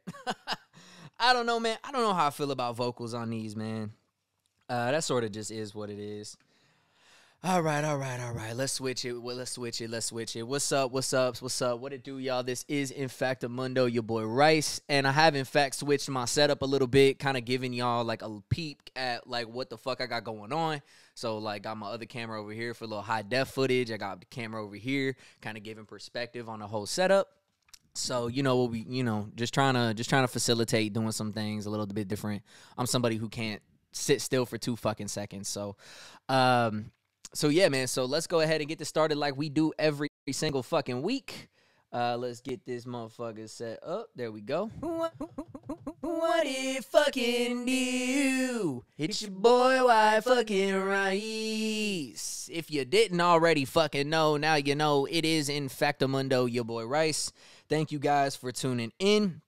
bad. I don't know, man. I don't know how I feel about vocals on these, man. That sort of just is what it is. All right. Let's switch it. Let's switch it. What's up? What it do, y'all? This is, in fact, Amundo, your boy Rice. And I have, in fact, switched my setup a little bit, kind of giving y'all, like, a peep at, like, what the fuck I got going on. So, like, got my other camera over here for a little high-def footage. I got the camera over here, kind of giving perspective on the whole setup. So, you know, what we, just trying to facilitate doing some things a little bit different. I'm somebody who can't sit still for 2 fucking seconds. So, yeah, man. So let's go ahead and get this started like we do every single fucking week. Let's get this motherfucker set up. There we go. What it fucking do? It's your boy, why fucking Rice. If you didn't already fucking know, now you know. It is, in fact, Amundo, your boy Rice. Thank you guys for tuning in.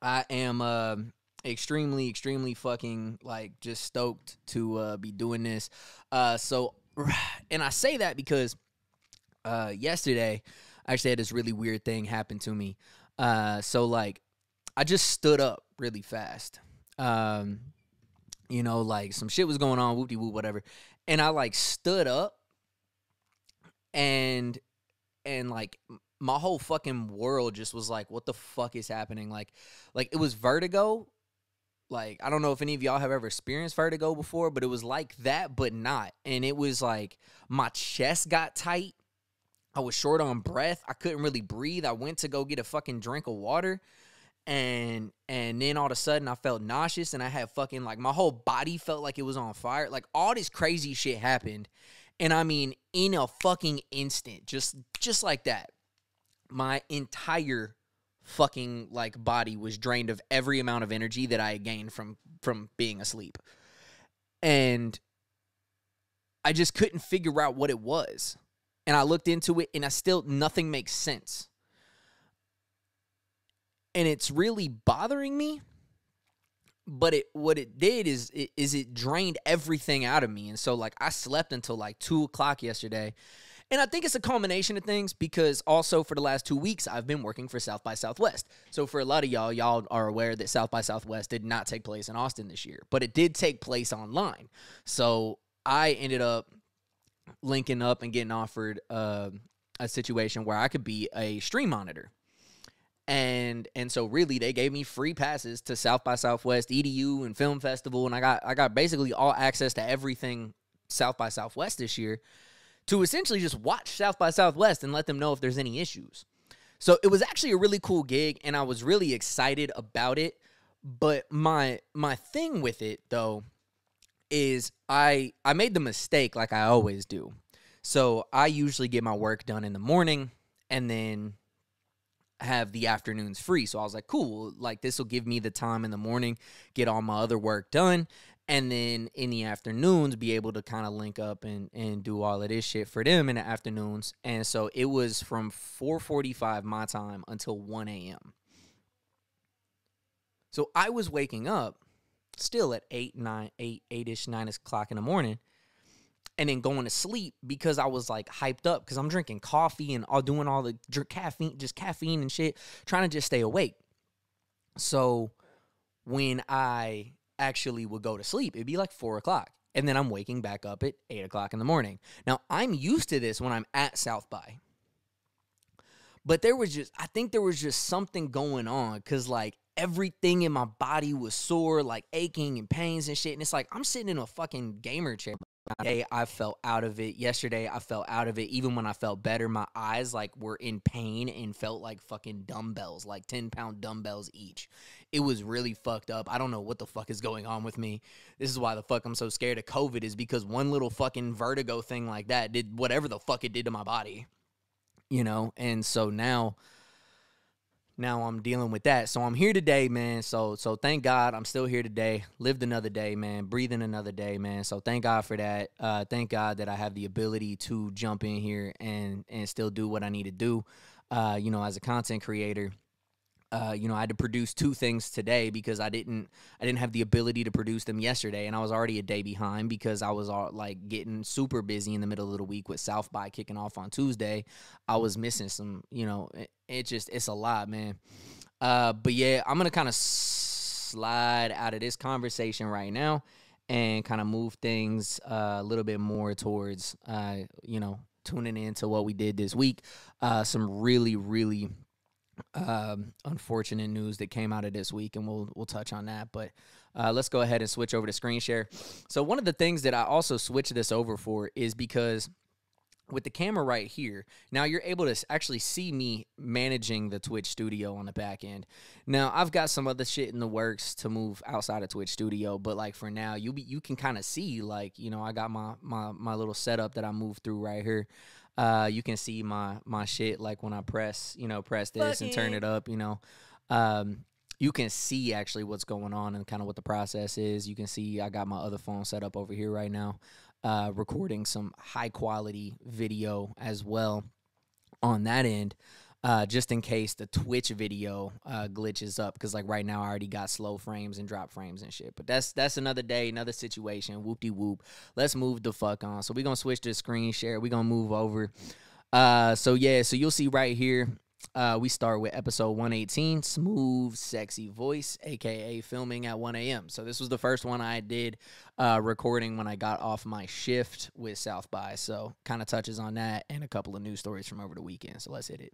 I am extremely fucking, like, just stoked to be doing this. And I say that because yesterday I actually had this really weird thing happen to me. So, like, I just stood up really fast. Like, some shit was going on, whoop-de-whoop, whatever. And I, like, stood up and like, my whole fucking world just was like, what the fuck is happening? Like it was vertigo. Like, I don't know if any of y'all have ever experienced vertigo before, but it was like that, but not. And it was like my chest got tight. I was short on breath. I couldn't really breathe. I went to go get a fucking drink of water. And then all of a sudden I felt nauseous and I had fucking, like, my whole body felt like it was on fire. Like, all this crazy shit happened. And I mean, in a fucking instant, just like that, my entire fucking, like, body was drained of every amount of energy that I had gained from being asleep. And I just couldn't figure out what it was. And I looked into it and nothing makes sense. And it's really bothering me. But what it did is it drained everything out of me. And so, like, I slept until like 2 o'clock yesterday. And I think it's a culmination of things because also for the last 2 weeks, I've been working for South by Southwest. So for a lot of y'all are aware that South by Southwest did not take place in Austin this year, but it did take place online. So I ended up linking up and getting offered a situation where I could be a stream monitor. And so really they gave me free passes to South by Southwest, EDU, and Film Festival, and I got basically all access to everything South by Southwest this year, to essentially just watch South by Southwest and let them know if there's any issues. So it was actually a really cool gig, and I was really excited about it. But my thing with it, though, is I made the mistake like I always do. So I usually get my work done in the morning and then have the afternoons free. So I was like, cool, like, this will give me the time in the morning, get all my other work done, and then in the afternoons be able to kind of link up and do all of this shit for them in the afternoons. And so it was from 4:45 my time until 1 a.m. So I was waking up still at 8-ish, 9 o'clock in the morning, and then going to sleep because I was, like, hyped up because I'm drinking coffee and doing all the caffeine and shit, trying to just stay awake. So when I actually would go to sleep, it'd be like 4 o'clock. And then I'm waking back up at 8 o'clock in the morning. Now, I'm used to this when I'm at South by. But I think there was just something going on because, like, everything in my body was sore, like aching and pains and shit. And it's like, I'm sitting in a fucking gamer chair. Today, I felt out of it. Yesterday, I felt out of it. Even when I felt better, my eyes, like, were in pain and felt like fucking dumbbells, like 10-pound dumbbells each. It was really fucked up. I don't know what the fuck is going on with me. This is why the fuck I'm so scared of COVID, is because one little fucking vertigo thing like that did whatever the fuck it did to my body, And so now I'm dealing with that. So I'm here today, man. So thank God I'm still here today. Lived another day, man. Breathing another day, man. So thank God for that. Thank God that I have the ability to jump in here and still do what I need to do, as a content creator. I had to produce 2 things today because I didn't have the ability to produce them yesterday, and I was already a day behind because I was getting super busy in the middle of the week with South by kicking off on Tuesday. I was missing some, it's a lot, man. But yeah, I'm gonna kind of slide out of this conversation right now and kind of move things a little bit more towards tuning into what we did this week. Some really, really unfortunate news that came out of this week, and we'll touch on that. But let's go ahead and switch over to screen share. So one of the things that I also switched this over for is because with the camera right here, now you're able to actually see me managing the Twitch studio on the back end. Now, I've got some other shit in the works to move outside of Twitch studio, but like for now, you can kind of see, like, I got my little setup that I moved through right here. You can see my shit, like when I press this and turn it up, you can see actually what's going on and kind of what the process is. You can see I got my other phone set up over here right now. Recording some high quality video as well on that end, just in case the Twitch video glitches up, because like right now I already got slow frames and drop frames and shit. But that's another day, another situation. Whoop-de-whoop. Let's move the fuck on. So we're gonna switch to screen share. We're gonna move over. So you'll see right here. We start with episode 118, Smooth, Sexy Voice, a.k.a. filming at 1 a.m. So this was the first one I did recording when I got off my shift with South by. So kind of touches on that and a couple of news stories from over the weekend. So let's hit it.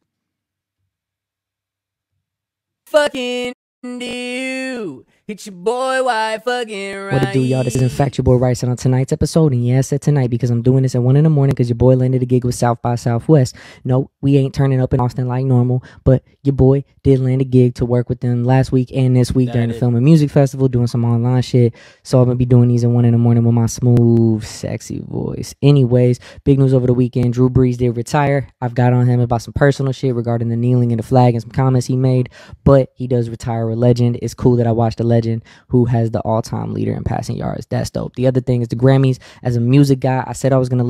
Fucking do. It's your boy, why fucking right. What it do, y'all? This is in fact your boy Rice, and on tonight's episode, and yeah, I said tonight because I'm doing this at 1 in the morning because your boy landed a gig with South by Southwest. No, we ain't turning up in Austin like normal, but your boy did land a gig to work with them last week and this week during the Film and Music Festival, doing some online shit. So I'm gonna be doing these at 1 in the morning with my smooth, sexy voice. Anyways, big news over the weekend. Drew Brees did retire. I've got on him about some personal shit regarding the kneeling and the flag and some comments he made, but he does retire a legend. It's cool that I watched a legend who has the all-time leader in passing yards. That's dope. The other thing is the Grammys. As a music guy, I said I was going to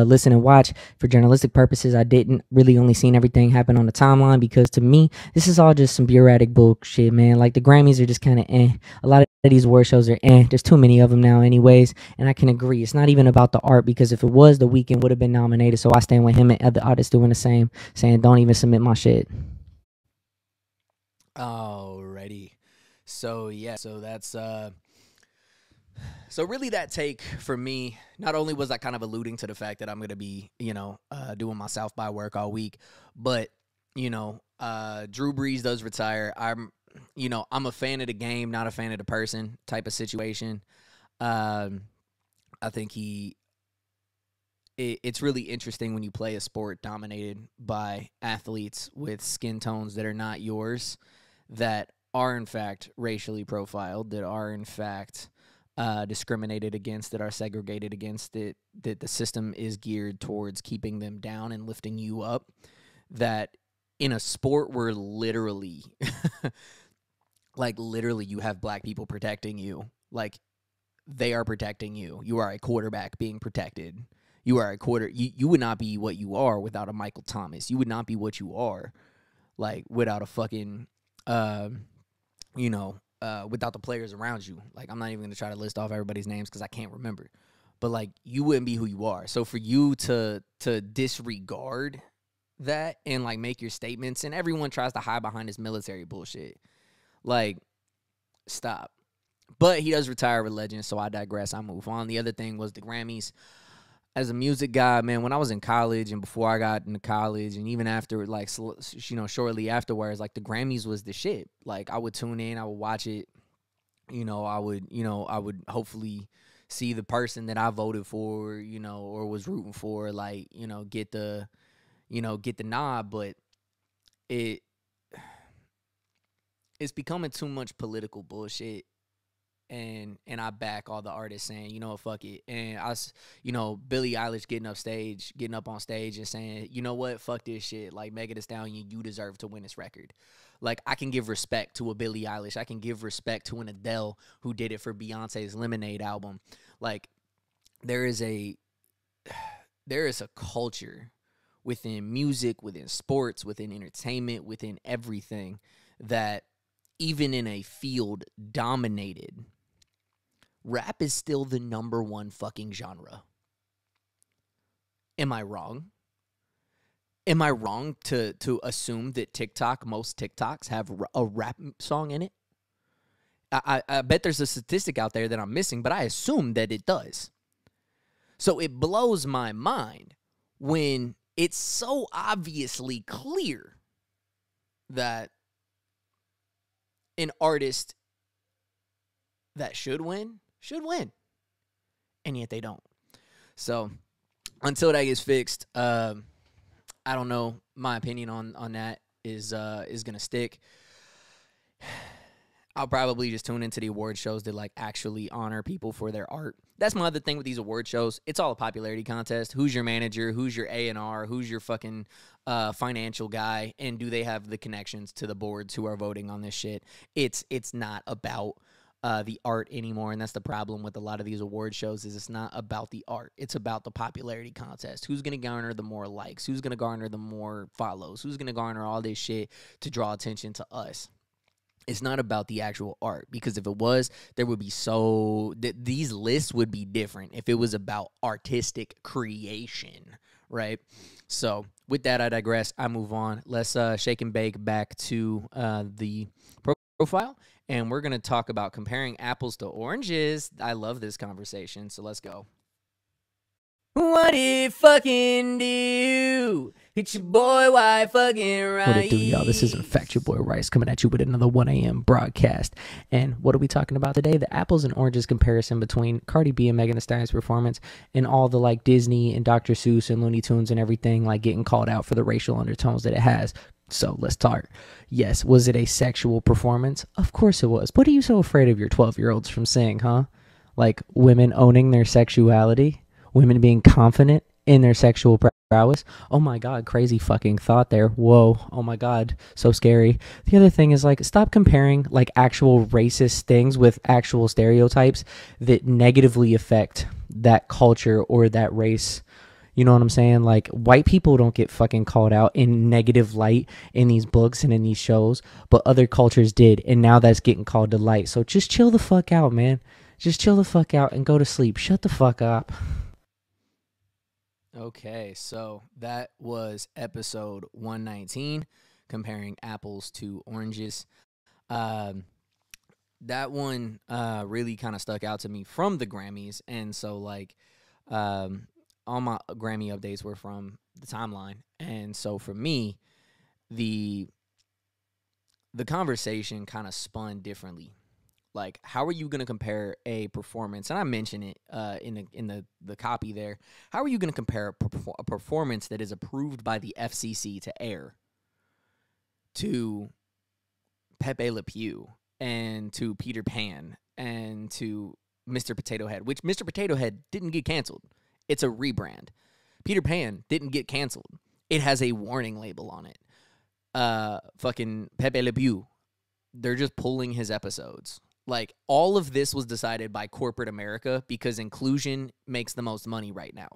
listen and watch for journalistic purposes. I didn't really only seen everything happen on the timeline because to me, this is all just some bureaucratic bullshit, man. Like the Grammys are just kind of A lot of these award shows are There's too many of them now anyways, and I can agree. It's not even about the art because if it was, The Weeknd would have been nominated, so I stand with him and other artists doing the same, saying don't even submit my shit. Alrighty. So yeah, so that's so really that take for me, not only was I kind of alluding to the fact that I'm gonna be, doing my South by work all week, but Drew Brees does retire. I'm a fan of the game, not a fan of the person type of situation. I think it's really interesting when you play a sport dominated by athletes with skin tones that are not yours, that are in fact racially profiled, that are in fact discriminated against, that are segregated against, that the system is geared towards keeping them down and lifting you up, that in a sport where literally you have black people protecting you, like they are protecting you. You are a quarterback being protected. You are you would not be what you are without a Michael Thomas. You would not be what you are like without a fucking without the players around you. Like, I'm not even going to try to list off everybody's names because I can't remember. But, like, you wouldn't be who you are. So for you to disregard that and, like, make your statements, and everyone tries to hide behind this military bullshit. Like, stop. But he does retire a legend, so I digress. I move on. The other thing was the Grammys. As a music guy, man, when I was in college and before I got into college and even after, like, shortly afterwards, like, the Grammys was the shit. Like, I would tune in, I would watch it. I would hopefully see the person that I voted for, or was rooting for, like, get the nod. But it's becoming too much political bullshit. And I back all the artists saying, fuck it. And Billie Eilish getting up on stage and saying, you know what, fuck this shit. Like, Megan Thee Stallion, you deserve to win this record. Like, I can give respect to a Billie Eilish. I can give respect to an Adele who did it for Beyonce's Lemonade album. Like, there is a culture within music, within sports, within entertainment, within everything, that even in a field dominated, rap is still the #1 fucking genre. Am I wrong? Am I wrong to assume that most TikToks have a rap song in it? I bet there's a statistic out there that I'm missing, but I assume that it does. So it blows my mind when it's so obviously clear that an artist that should win, and yet they don't. So until that gets fixed, I don't know. My opinion on that is gonna stick. I'll probably just tune into the award shows that like actually honor people for their art. That's my other thing with these award shows. It's all a popularity contest. Who's your manager? Who's your A&R? Who's your fucking financial guy? And do they have the connections to the boards who are voting on this shit? It's not about the art anymore, and that's the problem with a lot of these award shows is it's not about the art. It's about the popularity contest. Who's going to garner the more likes? Who's going to garner the more follows? Who's going to garner all this shit to draw attention to us? It's not about the actual art, because if it was, there would be these lists would be different if it was about artistic creation, right? So with that, I digress. I move on. Let's shake and bake back to the profile, and we're going to talk about comparing apples to oranges. I love this conversation, so let's go. What it fucking do? It's your boy, why fucking right? What it do, y'all? This is in fact your boy Rice coming at you with another 1 a.m. broadcast. And what are we talking about today? The apples and oranges comparison between Cardi B and Megan Thee Stallion's performance and all the like Disney and Dr. Seuss and Looney Tunes and everything like getting called out for the racial undertones that it has. So let's start. Yes, was it a sexual performance? Of course it was. What are you so afraid of your 12-year-olds from saying, huh? Like women owning their sexuality? Women being confident in their sexual prowess. Oh my God, crazy fucking thought there. Whoa, oh my God, so scary. The other thing is like, stop comparing like actual racist things with actual stereotypes that negatively affect that culture or that race. You know what I'm saying? Like, white people don't get fucking called out in negative light in these books and in these shows, but other cultures did, and now that's getting called to light. So just chill the fuck out, man. Just chill the fuck out and go to sleep. Shut the fuck up. Okay, so that was episode 119, comparing apples to oranges. That one really kind of stuck out to me from the Grammys, and so like all my Grammy updates were from the timeline, and so for me, the conversation kind of spun differently. Like, how are you going to compare a performance? And I mentioned it in the copy there. How are you going to compare a performance that is approved by the FCC to air to Pepe Le Pew and to Peter Pan and to Mr. Potato Head, which Mr. Potato Head didn't get canceled. It's a rebrand. Peter Pan didn't get canceled. It has a warning label on it. Fucking Pepe Le Pew, they're just pulling his episodes. Like, all of this was decided by corporate America because inclusion makes the most money right now.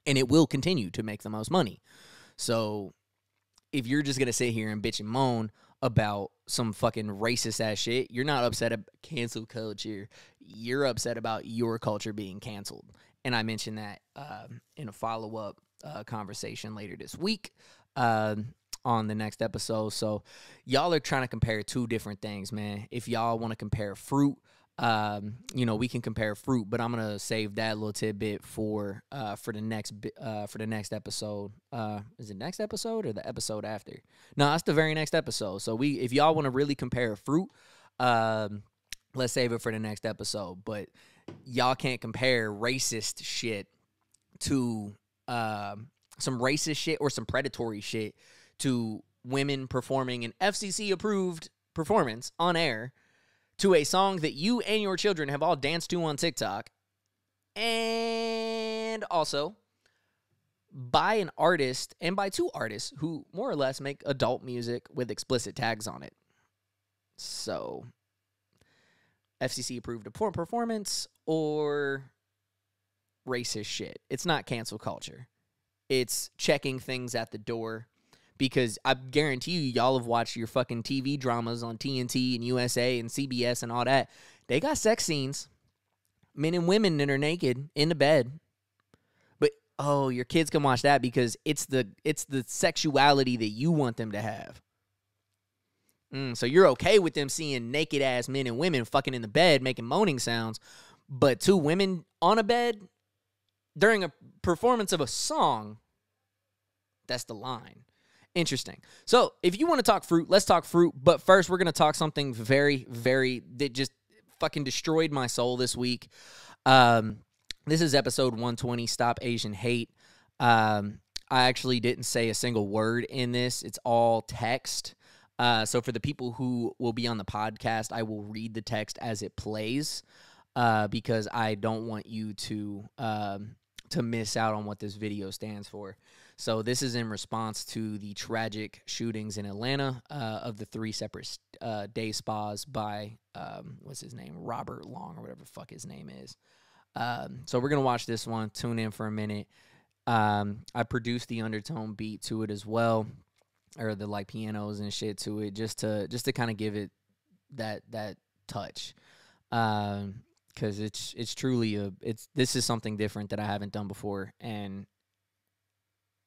And it will continue to make the most money. So if you're just going to sit here and bitch and moan about some fucking racist-ass shit, you're not upset about cancel culture. You're upset about your culture being canceled. And I mentioned that in a follow-up conversation later this week. On the next episode. So y'all are trying to compare two different things, man. If y'all want to compare fruit, we can compare fruit, but I'm gonna save that little tidbit for the next episode. Is it next episode or the episode after? No, that's the very next episode. So if y'all want to really compare fruit, let's save it for the next episode. But y'all can't compare racist shit to some racist shit or some predatory shit to women performing an FCC-approved performance on air to a song that you and your children have all danced to on TikTok, and also by an artist and by two artists who more or less make adult music with explicit tags on it. So, FCC-approved performance or racist shit. It's not cancel culture. It's checking things at the door. Because I guarantee you, y'all have watched your fucking TV dramas on TNT and USA and CBS and all that. They got sex scenes. Men and women that are naked in the bed. But oh, your kids can watch that because it's the sexuality that you want them to have. So you're okay with them seeing naked ass men and women fucking in the bed making moaning sounds, but two women on a bed during a performance of a song, that's the line. Interesting. So if you want to talk fruit, let's talk fruit. But first, we're going to talk something very, very, that just fucking destroyed my soul this week. This is episode 120, Stop Asian Hate. I actually didn't say a single word in this. It's all text. So for the people who will be on the podcast, I will read the text as it plays because I don't want you to miss out on what this video stands for. So this is in response to the tragic shootings in Atlanta of the 3 separate day spas by, what's his name, Robert Long or whatever the fuck his name is. So we're going to watch this one. Tune in for a minute. I produced the undertone beat to it as well, or the like pianos and shit to it, just to kind of give it that touch. Cause it's truly this is something different that I haven't done before. And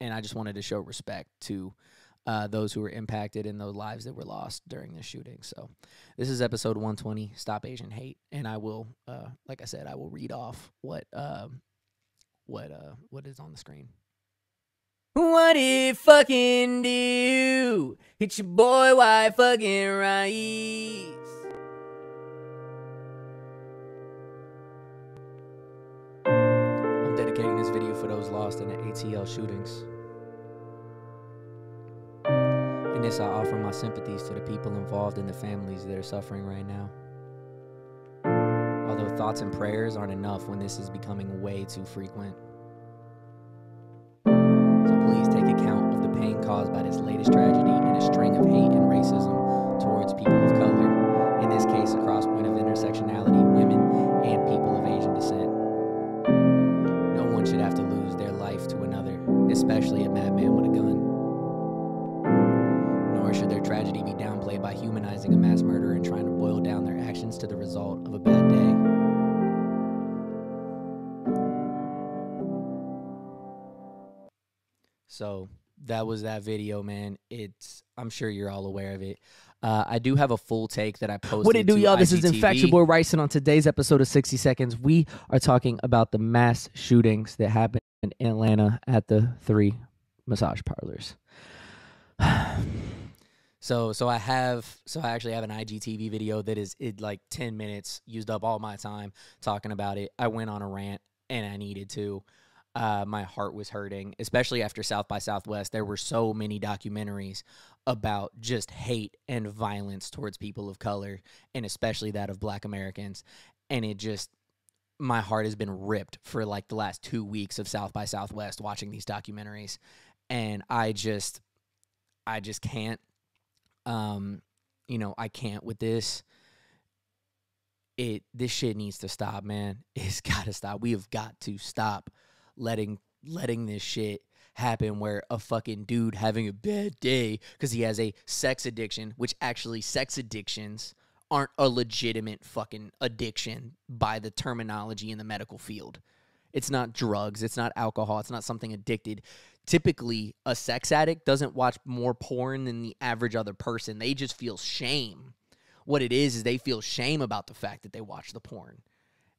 I just wanted to show respect to those who were impacted and those lives that were lost during this shooting. So this is episode 120, Stop Asian Hate. And I will, like I said, I will read off what is on the screen. What it fucking do? Hit your boy, why fucking rise? I'm dedicating this video for those lost in the ATL shootings. In this, I offer my sympathies to the people involved and the families that are suffering right now. Although thoughts and prayers aren't enough when this is becoming way too frequent. Please take account of the pain caused by this latest tragedy and a string of hate and racism towards people of color, in this case a cross point of intersectionality, women, and people of Asian descent. No one should have to lose their life to another, especially a madman with a gun. Nor should their tragedy be downplayed by humanizing a mass murderer and trying to boil down their actions to the result of a bad day. So that was that video, man. I'm sure you're all aware of it. I do have a full take that I posted. What it do, y'all? This is in fact your IGTV. boy Rice, and on today's episode of 60 Seconds, we are talking about the mass shootings that happened in Atlanta at the 3 massage parlors. So I actually have an IGTV video that is like 10 minutes, used up all my time talking about it. I went on a rant and I needed to. My heart was hurting, especially after South by Southwest. There were so many documentaries about just hate and violence towards people of color, and especially that of Black Americans. And my heart has been ripped for like the last 2 weeks of South by Southwest watching these documentaries. And I just can't, I can't with this. This shit needs to stop, man. It's got to stop. We have got to stop letting this shit happen where a fucking dude having a bad day because he has a sex addiction, which actually sex addictions aren't a legitimate fucking addiction by the terminology in the medical field. It's not drugs. It's not alcohol. It's not something addicted. Typically, a sex addict doesn't watch more porn than the average other person. They just feel shame. What it is they feel shame about the fact that they watch the porn.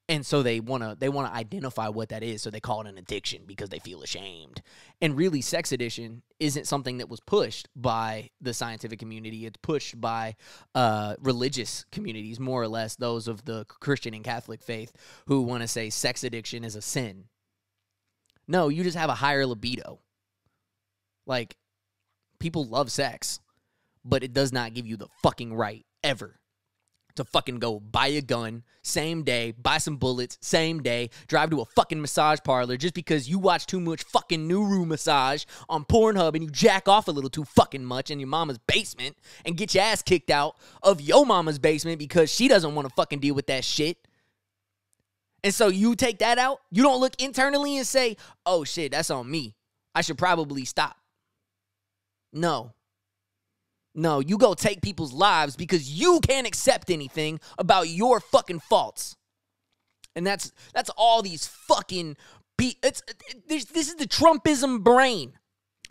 And so they want to identify what that is, so they call it an addiction because they feel ashamed. And really, sex addiction isn't something that was pushed by the scientific community. It's pushed by religious communities, more or less those of the Christian and Catholic faith, who want to say sex addiction is a sin. No, you just have a higher libido. Like, people love sex, but it does not give you the fucking right, ever, to fucking go buy a gun, same day, buy some bullets, same day, drive to a fucking massage parlor just because you watch too much fucking Nuru massage on Pornhub and you jack off a little too fucking much in your mama's basement and get your ass kicked out of your mama's basement because she doesn't want to fucking deal with that shit. And so you take that out, you don't look internally and say, oh shit, that's on me. I should probably stop. No, you go take people's lives because you can't accept anything about your fucking faults. And that's all these fucking This is the Trumpism brain.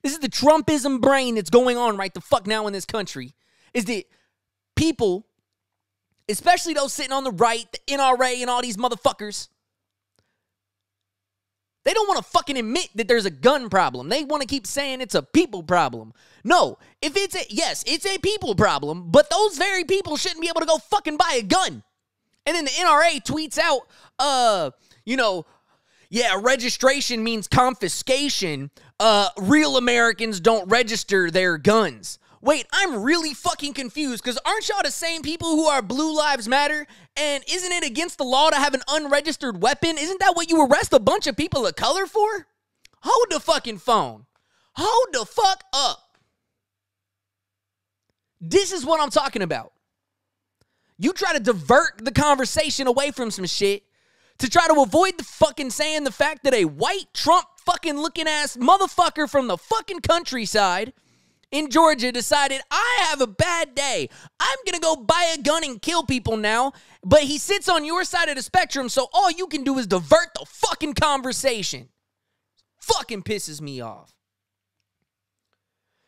This is the Trumpism brain that's going on right the fuck now in this country. Is that people, especially those sitting on the right, the NRA and all these motherfuckers, they don't want to fucking admit that there's a gun problem. They want to keep saying it's a people problem. No, yes, it's a people problem, but those very people shouldn't be able to go fucking buy a gun. And then the NRA tweets out, yeah, registration means confiscation. Real Americans don't register their guns. Wait, I'm really fucking confused, because aren't y'all the same people who are Blue Lives Matter? And isn't it against the law to have an unregistered weapon? Isn't that what you arrest a bunch of people of color for? Hold the fucking phone. Hold the fuck up. This is what I'm talking about. You try to divert the conversation away from some shit to try to avoid the fucking saying the fact that a white Trump fucking looking ass motherfucker from the fucking countryside in Georgia decided, I have a bad day. I'm going to go buy a gun and kill people now. But he sits on your side of the spectrum, so all you can do is divert the fucking conversation. Fucking pisses me off.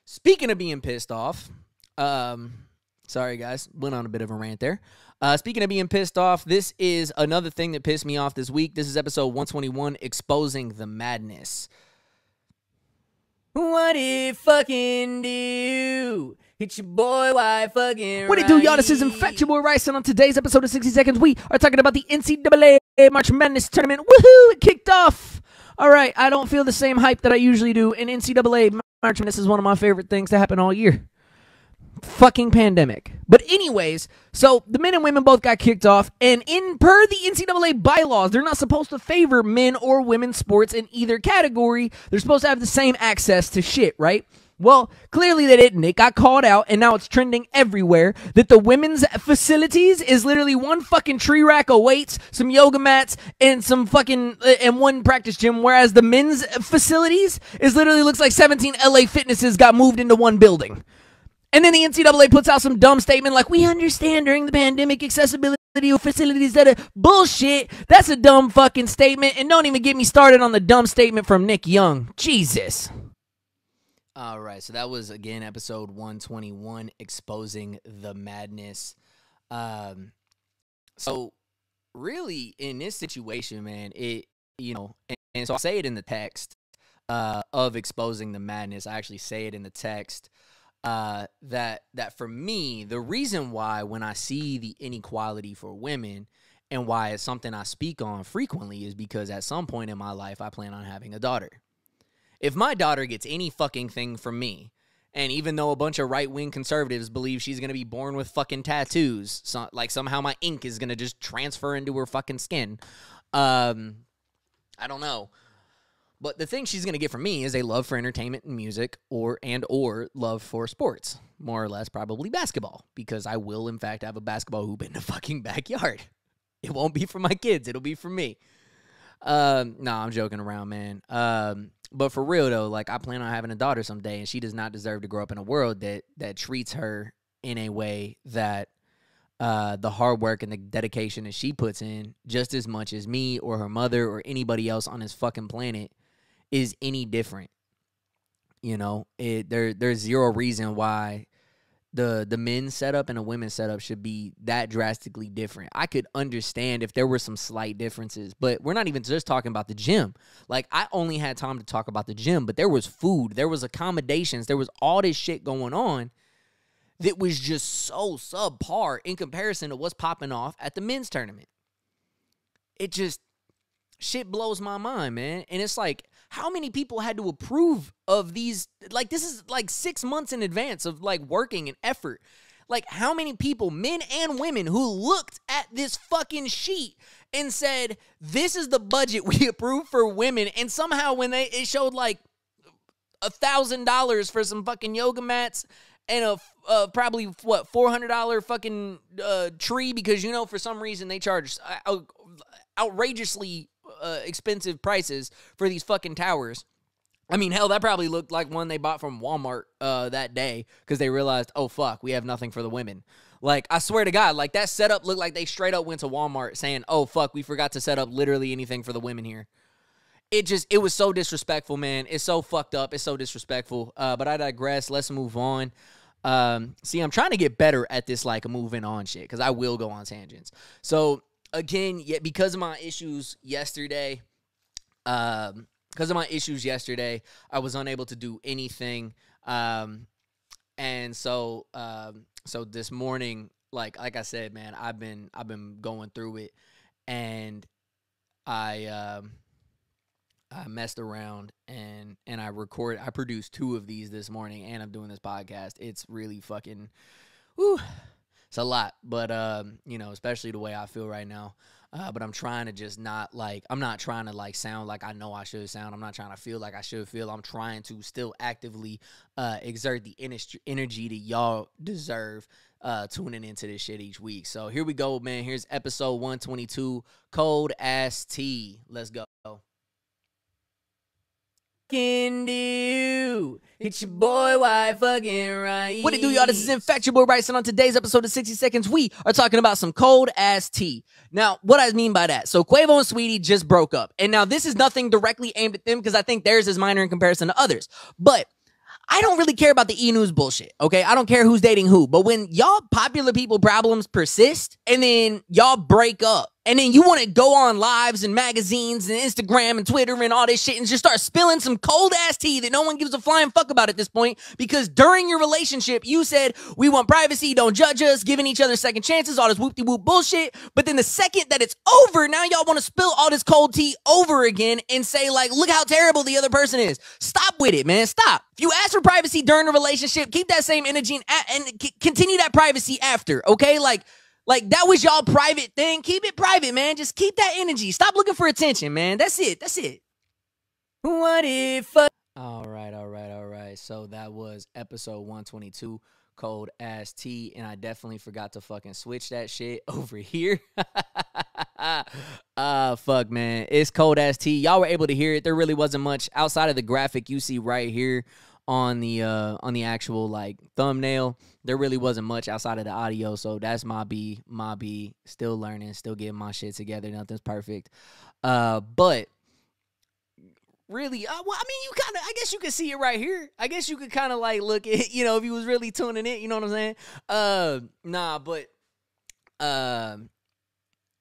Speaking of being pissed off, sorry guys, went on a bit of a rant there. Speaking of being pissed off, this is another thing that pissed me off this week. This is episode 121, Exposing the Madness. What it fucking do? It's your boy, why fucking What it do, y'all? This is Infectual Rice, and on today's episode of 60 Seconds, we are talking about the NCAA March Madness Tournament. Woohoo! It kicked off! All right, I don't feel the same hype that I usually do, and NCAA March Madness is one of my favorite things to happen all year. Fucking pandemic. But anyways, so the men and women both got kicked off, and per the NCAA bylaws, they're not supposed to favor men or women's sports in either category. They're supposed to have the same access to shit, right? Well, clearly they didn't. It got called out, and now it's trending everywhere that the women's facilities is literally one fucking tree rack of weights, some yoga mats, and some fucking and one practice gym, whereas the men's facilities is literally looks like 17 LA Fitnesses got moved into one building. And then the NCAA puts out some dumb statement like, we understand during the pandemic accessibility of facilities that are bullshit. That's a dumb fucking statement. And don't even get me started on the dumb statement from Nick Young. Jesus. All right, so that was, again, episode 121, Exposing the Madness. So really, in this situation, man, and so I say it in the text of Exposing the Madness. I actually say it in the text. That for me, the reason why when I see the inequality for women and why it's something I speak on frequently is because at some point in my life, I plan on having a daughter. If my daughter gets any fucking thing from me, and even though a bunch of right-wing conservatives believe she's going to be born with fucking tattoos, like somehow my ink is going to just transfer into her fucking skin, I don't know. But the thing she's going to get from me is a love for entertainment and music or love for sports. More or less probably basketball, because I will, in fact, have a basketball hoop in the fucking backyard. It won't be for my kids. It'll be for me. No, I'm joking around, man. But for real, though, like, I plan on having a daughter someday, and she does not deserve to grow up in a world that treats her in a way that the hard work and the dedication that she puts in just as much as me or her mother or anybody else on this fucking planet is any different. You know, there's zero reason why the men's setup and the women's setup should be that drastically different. I could understand if there were some slight differences, but we're not even just talking about the gym. Like, I only had time to talk about the gym, but there was food, there was accommodations, there was all this shit going on that was just so subpar in comparison to what's popping off at the men's tournament. It just, shit blows my mind, man. And it's like, how many people had to approve of these? Like, this is like 6 months in advance of like working and effort. Like, how many people, men and women, who looked at this fucking sheet and said, this is the budget we approve for women. And somehow when it showed like $1,000 for some fucking yoga mats and a probably, what, $400 fucking tree, because, you know, for some reason they charge outrageously expensive prices for these fucking towers. I mean, hell, that probably looked like one they bought from Walmart that day because they realized, oh, fuck, we have nothing for the women. Like, I swear to God, like, that setup looked like they straight up went to Walmart saying, oh, fuck, we forgot to set up literally anything for the women here. it was so disrespectful, man. It's so fucked up. It's so disrespectful. But I digress. Let's move on. See, I'm trying to get better at this, like, moving on shit, because I will go on tangents. So, again, because of my issues yesterday, I was unable to do anything. And so this morning, like I said, man, I've been going through it, and I messed around and I produced 2 of these this morning, and I'm doing this podcast. It's really fucking, it's a lot, but especially the way I feel right now. But I'm trying to just not, like, I'm not trying to, like, sound like I know I should sound. I'm not trying to feel like I should feel. I'm trying to still actively exert the energy that y'all deserve tuning into this shit each week. So here we go, man. Here's episode 122, Cold Ass Tea. Let's go. Can do. It's your boy, why fucking right? What it do, y'all? This is Infect, your boy Rice, and on today's episode of 60 Seconds, we are talking about some cold ass tea. Now, what I mean by that, so Quavo and Sweetie just broke up, and now this is nothing directly aimed at them because I think theirs is minor in comparison to others, but I don't really care about the E-News bullshit, okay? I don't care who's dating who, but when y'all popular people problems persist, and then y'all break up, and then you want to go on lives and magazines and Instagram and Twitter and all this shit and just start spilling some cold-ass tea that no one gives a flying fuck about at this point, because during your relationship, you said, we want privacy, don't judge us, giving each other second chances, all this whoop-de-whoop bullshit, but then the second that it's over, now y'all want to spill all this cold tea over again and say, like, look how terrible the other person is. Stop with it, man. Stop. If you ask for privacy during a relationship, keep that same energy and continue that privacy after, okay? Like that was y'all private thing. Keep it private, man. Just keep that energy. Stop looking for attention, man. That's it. What if... All right. So that was episode 122, Cold Ass Tea, and I definitely forgot to fucking switch that shit over here. Fuck, man. It's Cold Ass Tea. Y'all were able to hear it. There really wasn't much outside of the graphic you see right here on the actual, like, thumbnail. There really wasn't much outside of the audio, so that's my B. Still learning, still getting my shit together. Nothing's perfect. But really, well, I mean, I guess you can see it right here. I guess you could kind of, like, look at, if you was really tuning in, you know what I'm saying?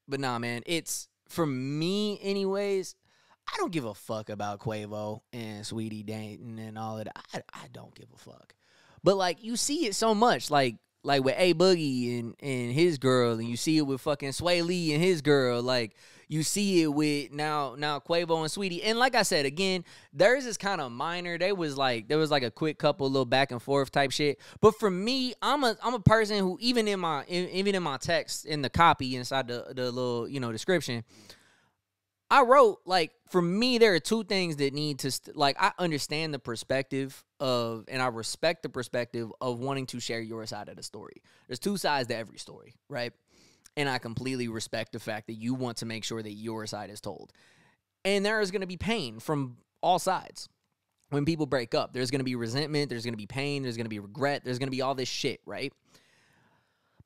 But nah, man, it's, for me anyways, I don't give a fuck about Quavo and Sweetie dating and all of that. I don't give a fuck. But, like, you see it so much, like with A Boogie and his girl, and you see it with fucking Sway Lee and his girl. Like, you see it with now Quavo and Sweetie. And like I said, again, theirs is kind of minor. There was like a quick couple little back and forth type shit. But for me, I'm a person who even in my text in the copy inside the little description, I wrote, like, for me, there are 2 things that need to, like, I understand the perspective of, and I respect the perspective of wanting to share your side of the story. There's 2 sides to every story, right? And I completely respect the fact that you want to make sure that your side is told. And there is going to be pain from all sides. When people break up, there's going to be resentment, there's going to be pain, there's going to be regret, there's going to be all this shit, right?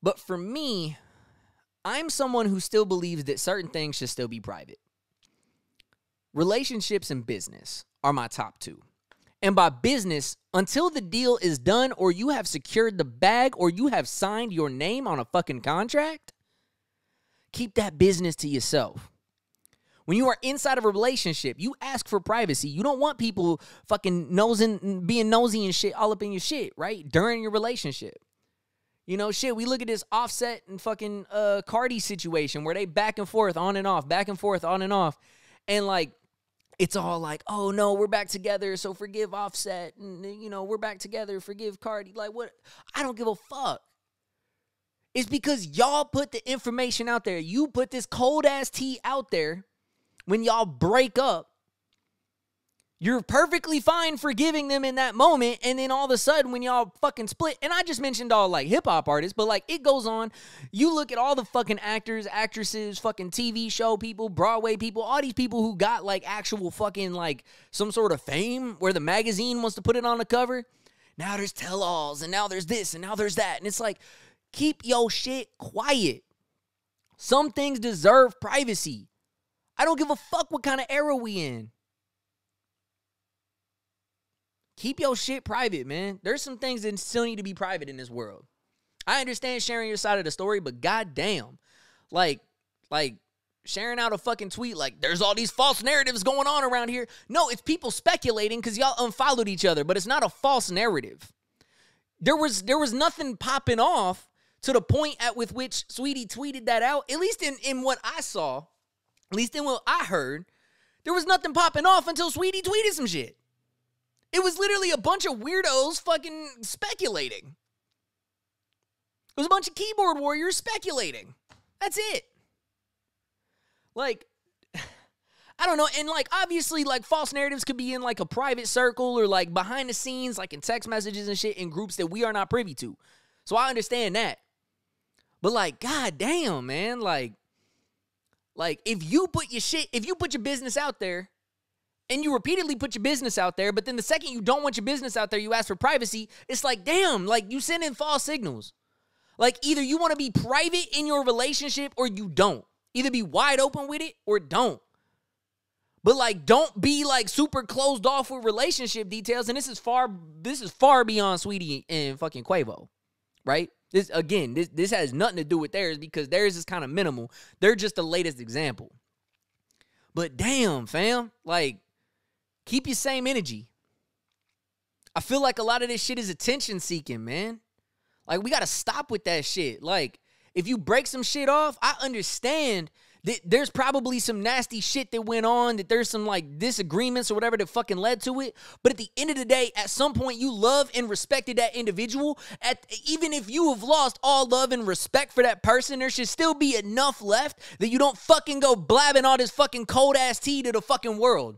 But for me, I'm someone who still believes that certain things should still be private. Relationships and business are my top 2. And by business, until the deal is done or you have secured the bag or you have signed your name on a fucking contract, keep that business to yourself. When you are inside of a relationship, you ask for privacy. You don't want people fucking being nosy and shit all up in your shit, right? During your relationship. Shit, we look at this Offset and fucking Cardi situation where they back and forth, on and off, back and forth, on and off. And, like, it's all like, oh, no, we're back together, so forgive Offset. And, we're back together, forgive Cardi. Like, what? I don't give a fuck. It's because y'all put the information out there. You put this cold-ass tea out there. When y'all break up, you're perfectly fine forgiving them in that moment, and then all of a sudden when y'all fucking split, and I just mentioned all, like, hip-hop artists, but, like, it goes on. You look at all the fucking actors, actresses, fucking TV show people, Broadway people, all these people who got, like, actual fucking, like, some sort of fame where the magazine wants to put it on the cover. Now there's tell-alls, and now there's this, and now there's that, and it's like, keep your shit quiet. Some things deserve privacy. I don't give a fuck what kind of era we in. keep your shit private, man. There's some things that still need to be private in this world. I understand sharing your side of the story, but goddamn, like sharing out a fucking tweet like there's all these false narratives going on around here. No, it's people speculating because y'all unfollowed each other, but it's not a false narrative. There was nothing popping off to the point at with which Sweetie tweeted that out. At least in what I saw, at least in what I heard, there was nothing popping off until Sweetie tweeted some shit. It was literally a bunch of weirdos fucking speculating. It was a bunch of keyboard warriors speculating. That's it. Like, I don't know. And, like, obviously, like, false narratives could be in, like, a private circle or, like, behind the scenes, like, in text messages and shit in groups that we are not privy to. So I understand that. But, like, goddamn, man. Like, if you put your business out there, and you repeatedly put your business out there, but then the second you don't want your business out there, you ask for privacy, it's like, damn, like, you send in false signals. Like, either you want to be private in your relationship or you don't. Either be wide open with it or don't. But, like, don't be, like, super closed off with relationship details. And this is far beyond Sweetie and fucking Quavo, right? This has nothing to do with theirs because theirs is kind of minimal. They're just the latest example. But damn, fam, like, keep your same energy. I feel like a lot of this shit is attention seeking, man. Like, we got to stop with that shit. Like, if you break some shit off, I understand that there's probably some nasty shit that went on, that there's some, like, disagreements or whatever that fucking led to it. But at the end of the day, at some point, you love and respected that individual. Even if you have lost all love and respect for that person, there should still be enough left that you don't fucking go blabbing all this fucking cold-ass tea to the fucking world.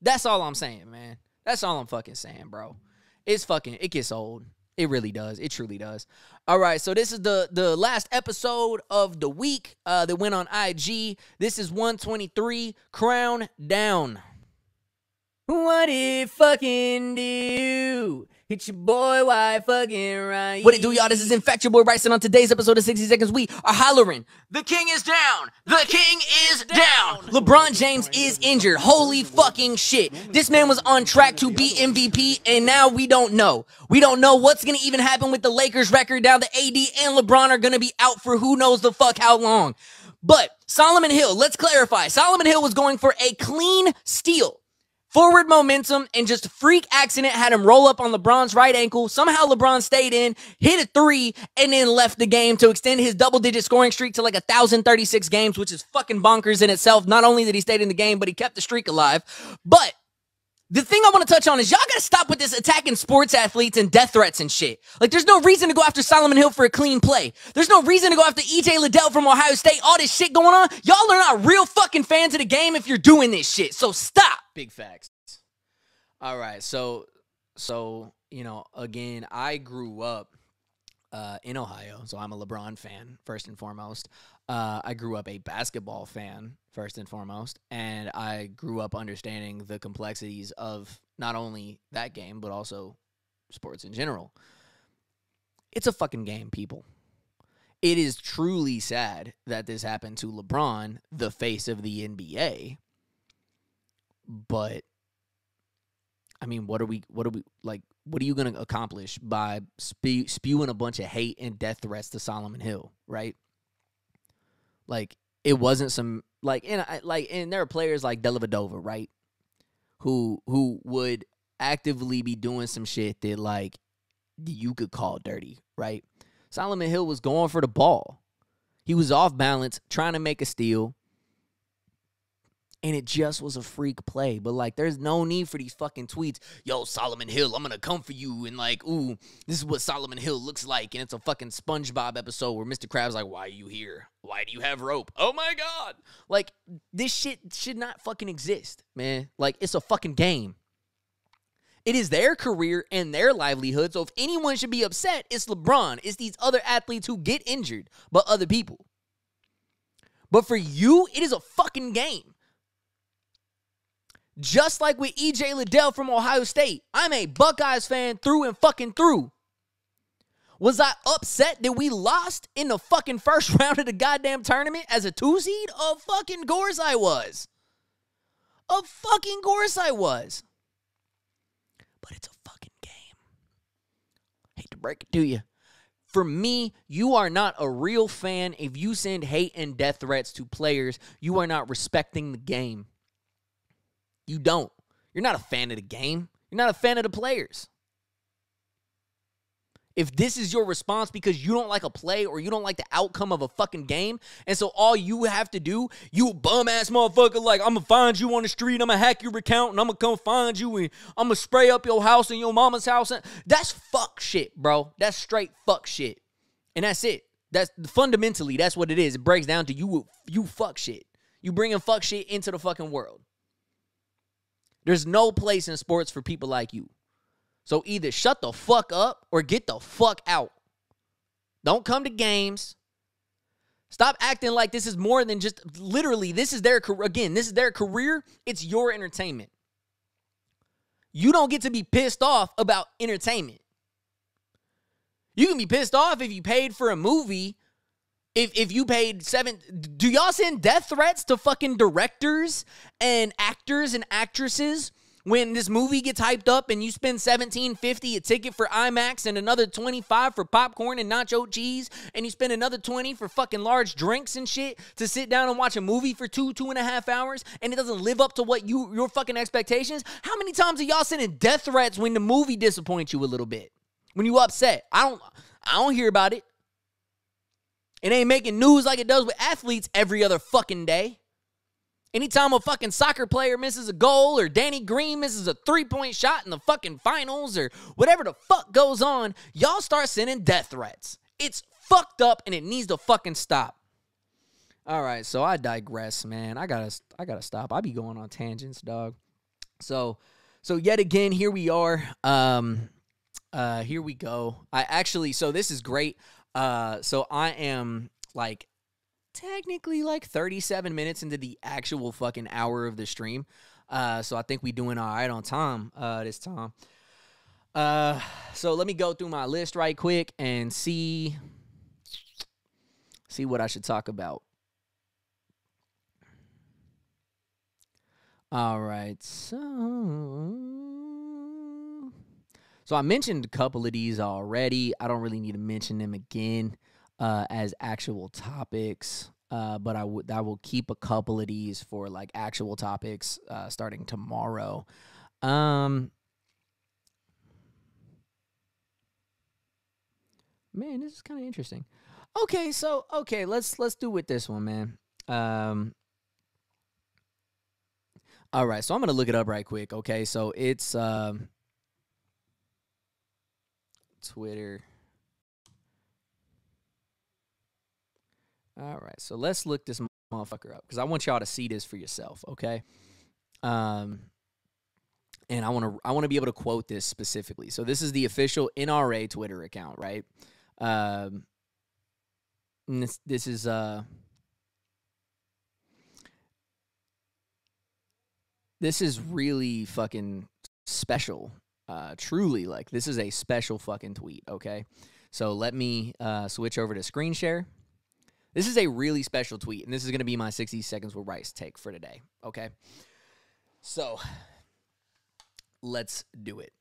That's all I'm saying, man. That's all I'm fucking saying, bro. It gets old. It really does. It truly does. All right, so this is the last episode of the week that went on IG. This is 123, Crown Down. What it fucking do? Hit your boy, why fucking right? What it do, y'all? This is Infect Your Boy Bryson. On today's episode of 60 Seconds, we are hollering, the king is down! The king is down! LeBron James is injured. Holy fucking shit. This man was on track to be MVP, and now we don't know. We don't know what's going to even happen with the Lakers record. Now the AD and LeBron are going to be out for who knows the fuck how long. But Solomon Hill, let's clarify. Solomon Hill was going for a clean steal. Forward momentum and just freak accident had him roll up on LeBron's right ankle. Somehow LeBron stayed in, hit a three, and then left the game to extend his double-digit scoring streak to like 1,036 games, which is fucking bonkers in itself. Not only that he stayed in the game, but he kept the streak alive. But the thing I want to touch on is y'all got to stop with this attacking sports athletes and death threats and shit. Like, there's no reason to go after Solomon Hill for a clean play. There's no reason to go after E.J. Liddell from Ohio State. All this shit going on. Y'all are not real fucking fans of the game if you're doing this shit. So stop. Big facts. All right. So, you know, again, I grew up in Ohio, so I'm a LeBron fan, first and foremost. I grew up a basketball fan, first and foremost, and I grew up understanding the complexities of not only that game, but also sports in general. It's a fucking game, people. It is truly sad that this happened to LeBron, the face of the NBA. But, I mean, what are you going to accomplish by spewing a bunch of hate and death threats to Solomon Hill, right? Like, it wasn't some, and there are players like Dellavedova, right? Who would actively be doing some shit that, like, you could call dirty, right? Solomon Hill was going for the ball. He was off balance, trying to make a steal. And it just was a freak play. But, like, there's no need for these fucking tweets. Yo, Solomon Hill, I'm going to come for you. And, like, ooh, this is what Solomon Hill looks like. And it's a fucking SpongeBob episode where Mr. Krabs like, why are you here? Why do you have rope? Oh, my God. Like, this shit should not fucking exist, man. Like, it's a fucking game. It is their career and their livelihood. So if anyone should be upset, it's LeBron. It's these other athletes who get injured, but other people. But for you, it is a fucking game. Just like with E.J. Liddell from Ohio State, I'm a Buckeyes fan through and fucking through. Was I upset that we lost in the fucking first round of the goddamn tournament as a 2 seed? Of fucking course I was. Of fucking course I was. But it's a fucking break it to you. For me, you are not a real fan if you send hate and death threats to players. You are not respecting the game. You don't. You're not a fan of the game. You're not a fan of the players. If this is your response because you don't like a play or you don't like the outcome of a fucking game, and so all you have to do, you bum-ass motherfucker, like, I'm going to find you on the street, I'm going to hack your account, and I'm going to come find you, and I'm going to spray up your house and your mama's house. That's fuck shit, bro. That's straight fuck shit. And that's it. That's fundamentally, that's what it is. It breaks down to you fuck shit. You bringing fuck shit into the fucking world. There's no place in sports for people like you. So either shut the fuck up or get the fuck out. Don't come to games. Stop acting like this is more than just, literally, this is their career. Again, this is their career. It's your entertainment. You don't get to be pissed off about entertainment. You can be pissed off if you paid for a movie. If you paid do y'all send death threats to fucking directors and actors and actresses when this movie gets hyped up and you spend $17.50 a ticket for IMAX and another $25 for popcorn and nacho cheese, and you spend another $20 for fucking large drinks and shit to sit down and watch a movie for 2.5 hours, and it doesn't live up to what your fucking expectations? How many times are y'all sending death threats when the movie disappoints you a little bit? When you upset? I don't hear about it. It ain't making news like it does with athletes every other fucking day. Anytime a fucking soccer player misses a goal or Danny Green misses a 3-point shot in the fucking finals or whatever the fuck goes on, y'all start sending death threats. It's fucked up and it needs to fucking stop. All right, so I digress, man. I gotta stop. I be going on tangents, dog. So yet again, here we are. Here we go. So this is great. So I am like technically like 37 minutes into the actual fucking hour of the stream. So I think we doing all right on time this time. So let me go through my list right quick and see what I should talk about. All right. So I mentioned a couple of these already. I don't really need to mention them again as actual topics, but I will keep a couple of these for like actual topics starting tomorrow. Man, this is kind of interesting. Okay, let's do with this one, man. All right, so I'm gonna look it up right quick. Okay, so it's Twitter. All right, so let's look this motherfucker up because I want y'all to see this for yourself, okay? And I want to be able to quote this specifically. So this is the official NRA Twitter account, right? And this is really fucking special. Truly, like, this is a special fucking tweet, okay? So let me switch over to screen share. This is a really special tweet, and this is going to be my 60 seconds with Rice take for today, okay? So let's do it.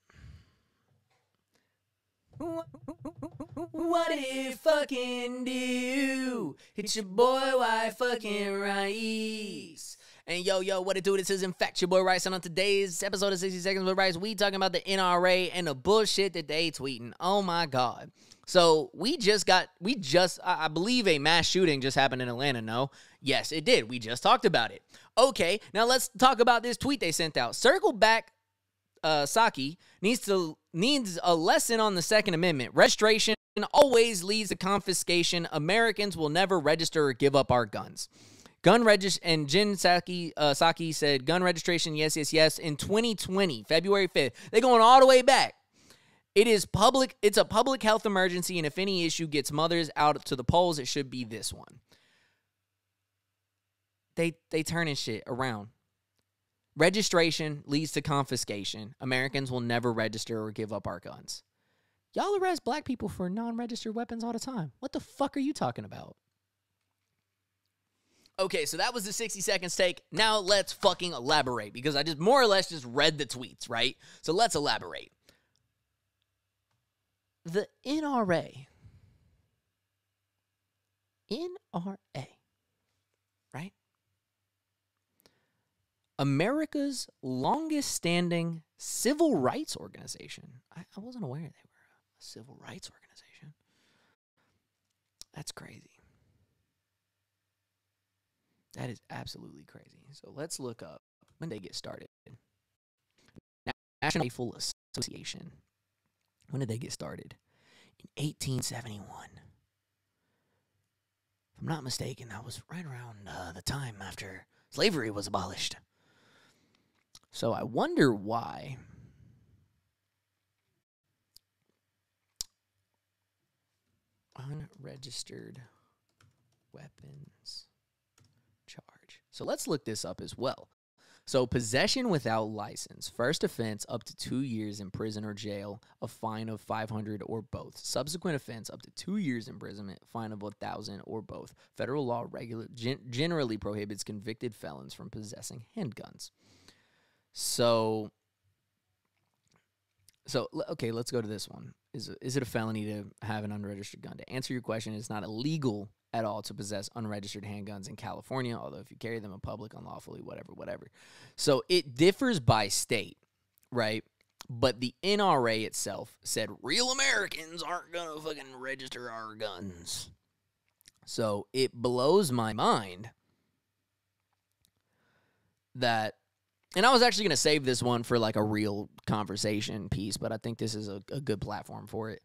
What it fucking do? It's your boy, why fucking Rice? And yo, what it do? This is in fact your boy Rice, and on today's episode of 60 Seconds with Rice, we talking about the NRA and the bullshit that they tweeting. Oh my God. So I believe a mass shooting just happened in Atlanta, no? Yes, it did. We just talked about it. Okay, now let's talk about this tweet they sent out. Circle back, Psaki needs a lesson on the Second Amendment. Registration always leads to confiscation. Americans will never register or give up our guns. And Jen Psaki said gun registration, yes, in 2020, February 5th. They're going all the way back. It's a public health emergency, and if any issue gets mothers out to the polls, it should be this one. They turning shit around. Registration leads to confiscation. Americans will never register or give up our guns. Y'all arrest black people for non-registered weapons all the time. What the fuck are you talking about? Okay, so that was the 60 seconds take. Now let's fucking elaborate, because I just more or less just read the tweets, right? So let's elaborate. the NRA, right? America's longest standing civil rights organization. I wasn't aware they were a civil rights organization. That's crazy. That is absolutely crazy. So let's look up when they get started. National Rifle Association. When did they get started? In 1871. If I'm not mistaken, that was right around the time after slavery was abolished. So I wonder why unregistered weapons charge. So let's look this up as well. So possession without license, first offense up to 2 years in prison or jail, a fine of $500 or both. Subsequent offense up to 2 years imprisonment, fine of $1,000 or both. Federal law generally prohibits convicted felons from possessing handguns. So okay, let's go to this one. Is it a felony to have an unregistered gun? To answer your question, it's not illegal at all to possess unregistered handguns in California, although if you carry them in public unlawfully, whatever. So it differs by state, right? But the NRA itself said real Americans aren't going to fucking register our guns. So it blows my mind that, and I was actually going to save this one for like a real conversation piece, but I think this is a good platform for it.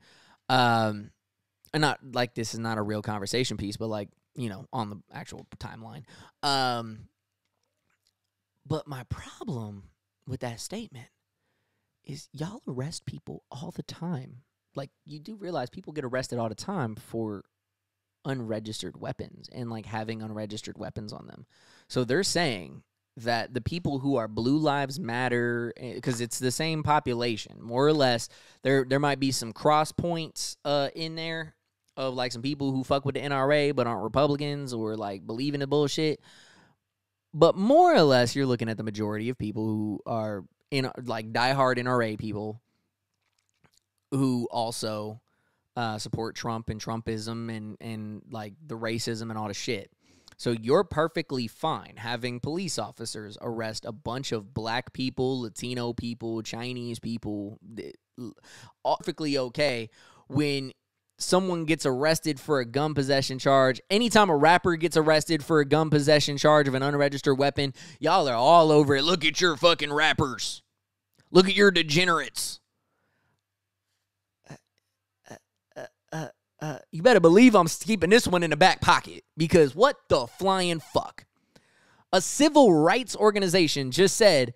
And not like this is not a real conversation piece, but like, you know, on the actual timeline. But my problem with that statement is y'all arrest people all the time. Like, you do realize people get arrested all the time for unregistered weapons and like having unregistered weapons on them. So they're saying that the people who are Blue Lives Matter, because it's the same population, more or less, there might be some cross points in there of like some people who fuck with the NRA but aren't Republicans or like believe in the bullshit. But more or less, you're looking at the majority of people who are in like diehard NRA people who also support Trump and Trumpism and like the racism and all the shit. So you're perfectly fine having police officers arrest a bunch of black people, Latino people, Chinese people, perfectly okay when someone gets arrested for a gun possession charge. Anytime a rapper gets arrested for a gun possession charge of an unregistered weapon, y'all are all over it. Look at your fucking rappers. Look at your degenerates. You better believe I'm keeping this one in the back pocket, because what the flying fuck? A civil rights organization just said,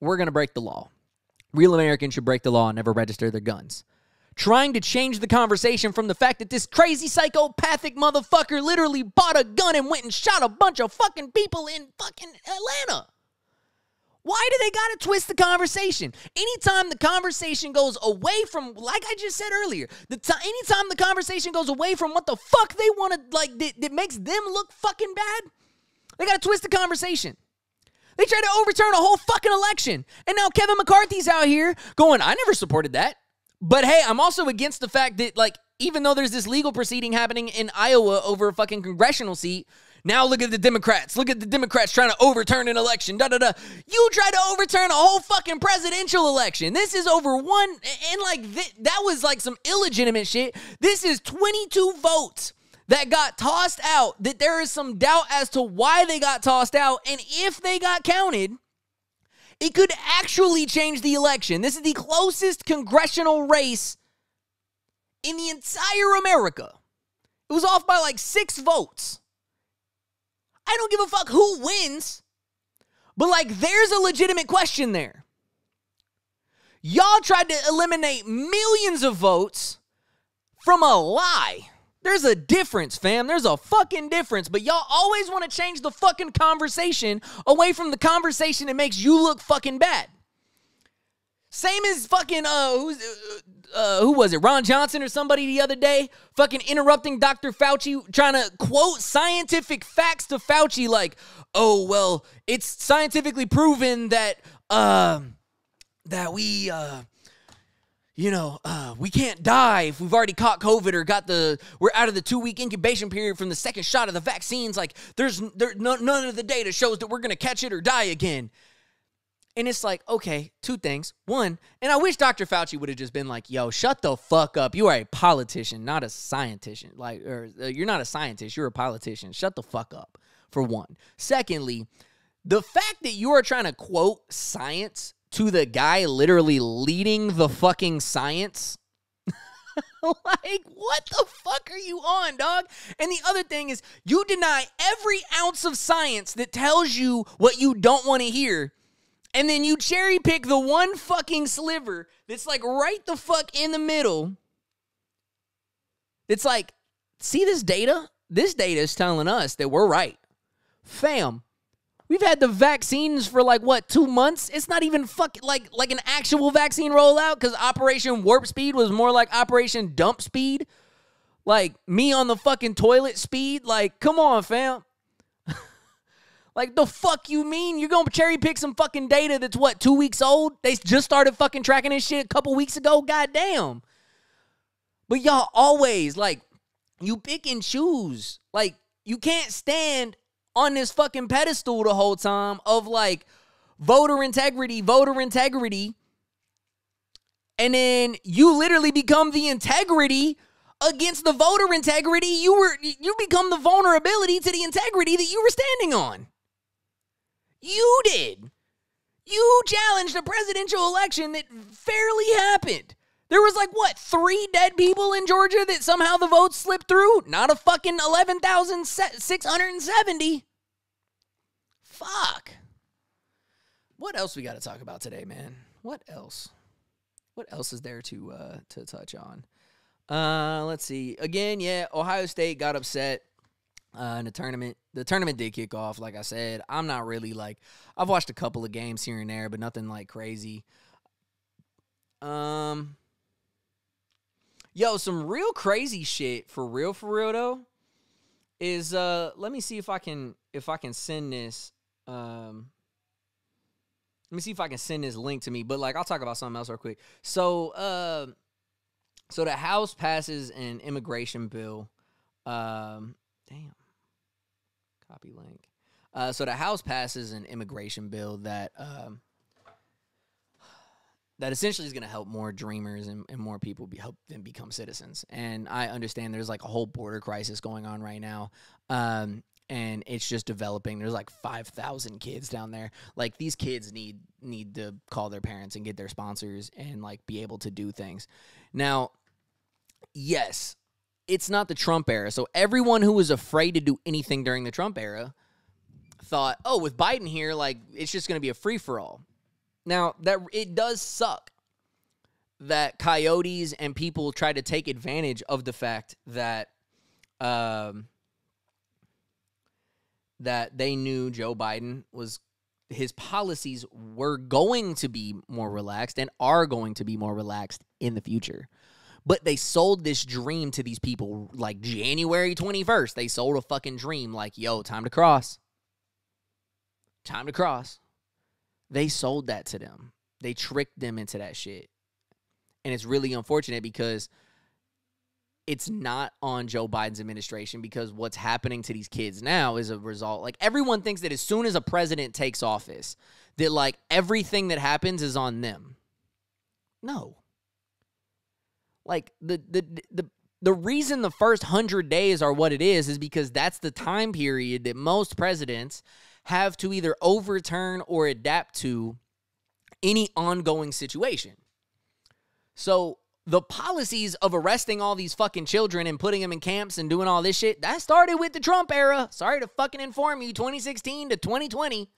we're going to break the law. Real Americans should break the law and never register their guns. Trying to change the conversation from the fact that this crazy psychopathic motherfucker literally bought a gun and went and shot a bunch of fucking people in fucking Atlanta. Why do they got to twist the conversation? Anytime the conversation goes away from, like I just said earlier, anytime the conversation goes away from what the fuck they want to, like, that makes them look fucking bad, they got to twist the conversation. They tried to overturn a whole fucking election. And now Kevin McCarthy's out here going, I never supported that. But hey, I'm also against the fact that, like, even though there's this legal proceeding happening in Iowa over a fucking congressional seat, now look at the Democrats. Look at the Democrats trying to overturn an election. Da-da-da. You tried to overturn a whole fucking presidential election. This is over one, and like that was like some illegitimate shit. This is 22 votes that got tossed out, that there is some doubt as to why they got tossed out, and if they got counted, it could actually change the election. This is the closest congressional race in the entire America. It was off by like 6 votes. I don't give a fuck who wins, but like there's a legitimate question there. Y'all tried to eliminate millions of votes from a lie. There's a difference, fam. There's a fucking difference. But y'all always want to change the fucking conversation away from the conversation that makes you look fucking bad. Same as fucking, who was it? Ron Johnson or somebody the other day fucking interrupting Dr. Fauci, trying to quote scientific facts to Fauci like, oh, well, it's scientifically proven that we, we can't die if we've already caught COVID or we're out of the 2-week incubation period from the second shot of the vaccines. Like, none of the data shows that we're going to catch it or die again. And it's like, okay, two things. One, and I wish Dr. Fauci would have just been like, yo, shut the fuck up. You are a politician, not a scientist. You're not a scientist. You're a politician. Shut the fuck up, for one. Secondly, the fact that you are trying to quote science to the guy literally leading the fucking science. Like, what the fuck are you on, dog? And the other thing is, you deny every ounce of science that tells you what you don't want to hear. And then you cherry pick the one fucking sliver that's like right the fuck in the middle. It's like, see this data? This data is telling us that we're right. Fam, we've had the vaccines for 2 months? It's not even fucking like an actual vaccine rollout because Operation Warp Speed was more like Operation Dump Speed. Like me on the fucking toilet speed. Like, come on, fam. Like, the fuck you mean? You're going to cherry pick some fucking data that's, 2 weeks old? They just started fucking tracking this shit a couple weeks ago? Goddamn. But y'all always, you pick and choose. Like, you can't stand on this fucking pedestal the whole time of, voter integrity. And then you literally become the integrity against the voter integrity. You become the vulnerability to the integrity that you were standing on. You did. You challenged a presidential election that fairly happened. There was 3 dead people in Georgia that somehow the votes slipped through? Not a fucking 11,670. Fuck. What else we got to talk about today, man? What else? What else is there to touch on? Let's see. Again, yeah, Ohio State got upset in the tournament. The tournament did kick off, like I said. I'm not really I've watched a couple of games here and there, but nothing crazy. Yo, some real crazy shit for real though is let me see if I can send this. Let me see if I can send this link to me, but I'll talk about something else real quick. So the House passes an immigration bill. Copy link. So the House passes an immigration bill that essentially is going to help more dreamers and more people help them become citizens. And I understand there's a whole border crisis going on right now. And it's just developing. There's 5,000 kids down there. These kids need to call their parents and get their sponsors and be able to do things. Now, yes, it's not the Trump era. So everyone who was afraid to do anything during the Trump era thought, oh, with Biden here, it's just going to be a free-for-all. Now, that it does suck that coyotes and people try to take advantage of the fact that that they knew Joe Biden his policies were going to be more relaxed and are going to be more relaxed in the future. But they sold this dream to these people January 21st. They sold a fucking dream yo, time to cross. Time to cross. They sold that to them. They tricked them into that shit. And it's really unfortunate because it's not on Joe Biden's administration, because what's happening to these kids now is a result. Everyone thinks that as soon as a president takes office, that everything that happens is on them. No. The reason the first 100 days are what it is because that's the time period that most presidents have to either overturn or adapt to any ongoing situation. So the policies of arresting all these fucking children and putting them in camps and doing all this shit, that started with the Trump era. Sorry to fucking inform you, 2016 to 2020.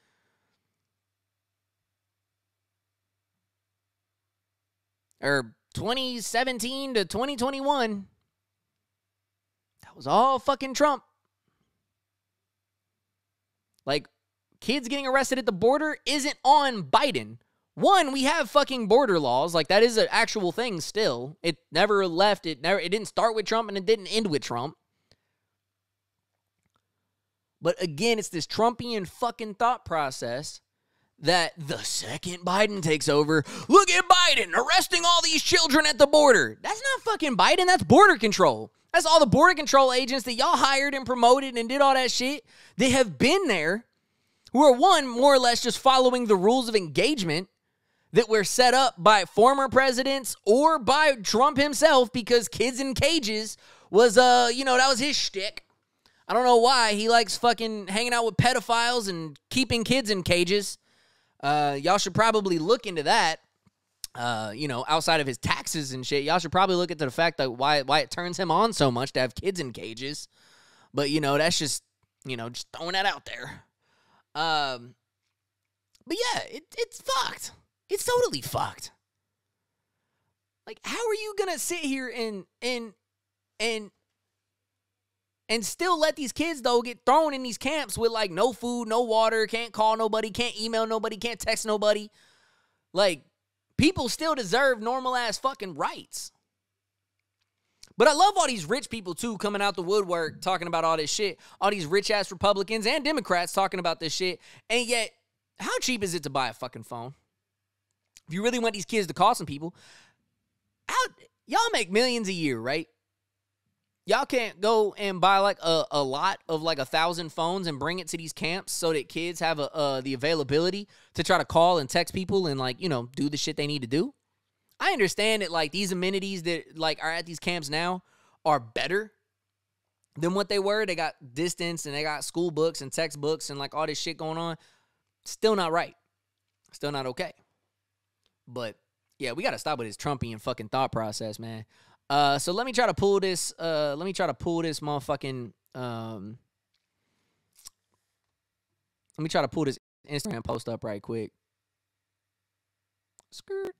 Or 2017 to 2021. That was all fucking Trump. Kids getting arrested at the border isn't on Biden. One, we have fucking border laws. That is an actual thing still. It never left. It didn't start with Trump and it didn't end with Trump. But again, it's this Trumpian fucking thought process that the second Biden takes over, look at Biden arresting all these children at the border. That's not fucking Biden. That's border control. That's all the border control agents that y'all hired and promoted and did all that shit. They have been there, who are, one, more or less just following the rules of engagement that were set up by former presidents or by Trump himself, because kids in cages was, that was his shtick. I don't know why. He likes fucking hanging out with pedophiles and keeping kids in cages. Y'all should probably look into that. Outside of his taxes and shit, y'all should probably look into the fact that why it turns him on so much to have kids in cages. But, that's just, just throwing that out there. But yeah, it's fucked. It's totally fucked. Like, how are you gonna sit here and still let these kids, though, get thrown in these camps with, like, no food, no water, can't call nobody, can't email nobody, can't text nobody? Like, people still deserve normal-ass fucking rights. But I love all these rich people, too, coming out the woodwork talking about all this shit. All these rich-ass Republicans and Democrats talking about this shit. And yet, how cheap is it to buy a fucking phone? If you really want these kids to call some people, y'all make millions a year, right? Y'all can't go and buy like a lot of like 1,000 phones and bring it to these camps so that kids have the availability to try to call and text people and do the shit they need to do. I understand that like these amenities that like are at these camps now are better than what they were. They got distance and they got school books and textbooks and like all this shit going on. Still not right. Still not okay. But yeah, we got to stop with this Trumpian fucking thought process, man. So let me try to pull this. Motherfucking. Let me try to pull this Instagram post up right quick. Skirt.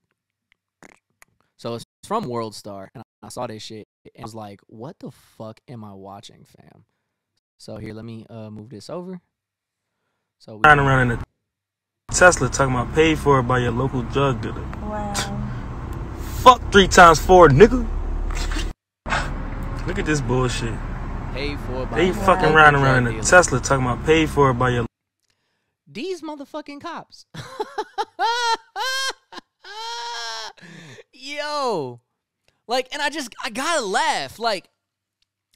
So it's from World Star, and I saw this shit and I was like, "What the fuck am I watching, fam?" So here, let me move this over. So we around in a Tesla talking about paid for by your local drug dealer. Wow. Fuck 3 times 4, nigga. Look at this bullshit. Paid for by they fucking riding around in a Tesla talking about paid for by your. These motherfucking cops. Yo. Like, and I gotta laugh. Like,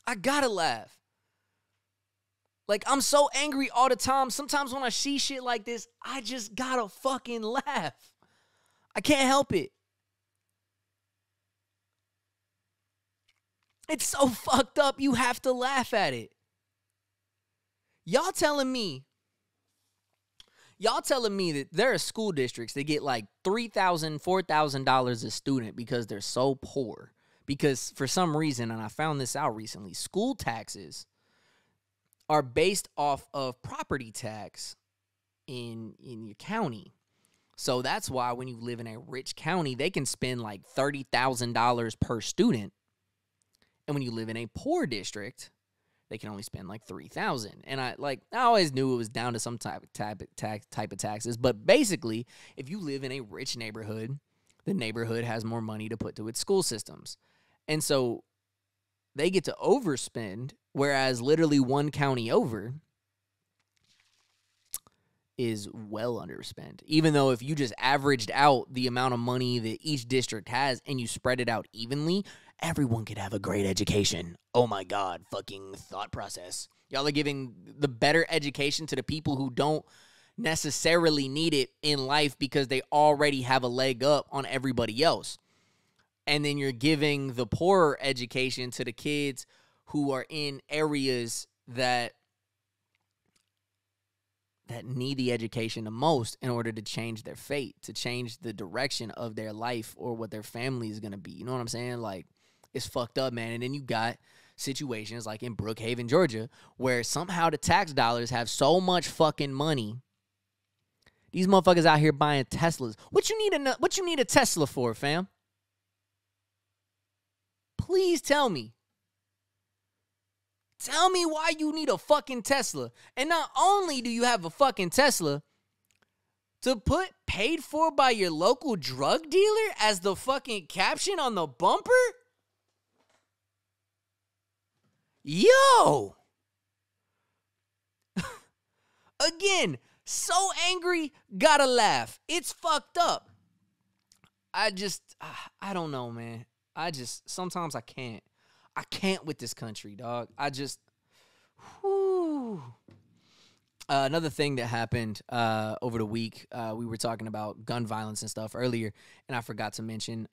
I gotta laugh. Like, I'm so angry all the time. Sometimes when I see shit like this, I just gotta fucking laugh. I can't help it. It's so fucked up, you have to laugh at it. Y'all telling me that there are school districts that get like $3,000, $4,000 a student because they're so poor. Because for some reason, and I found this out recently, school taxes are based off of property tax in your county. So that's why when you live in a rich county, they can spend like $30,000 per student. And when you live in a poor district, they can only spend like $3,000. And I always knew it was down to some type of taxes. But basically, if you live in a rich neighborhood, the neighborhood has more money to put to its school systems. And so they get to overspend, whereas literally one county over is well underspent. Even though if you just averaged out the amount of money that each district has and you spread it out evenly, everyone could have a great education. Oh my God, fucking thought process. Y'all are giving the better education to the people who don't necessarily need it in life because they already have a leg up on everybody else. And then you're giving the poorer education to the kids who are in areas that need the education the most in order to change their fate, to change the direction of their life or what their family is going to be. You know what I'm saying? Like, it's fucked up, man. And then you got situations like in Brookhaven, Georgia, where somehow the tax dollars have so much fucking money. These motherfuckers out here buying Teslas. What you need a Tesla for, fam? Please tell me. Tell me why you need a fucking Tesla. And not only do you have a fucking Tesla, to put paid for by your local drug dealer as the fucking caption on the bumper? Yo! Again, So angry, gotta laugh. It's fucked up. I don't know, man. Sometimes I can't. I can't with this country, dog. Whew. Another thing that happened over the week, we were talking about gun violence and stuff earlier, and I forgot to mention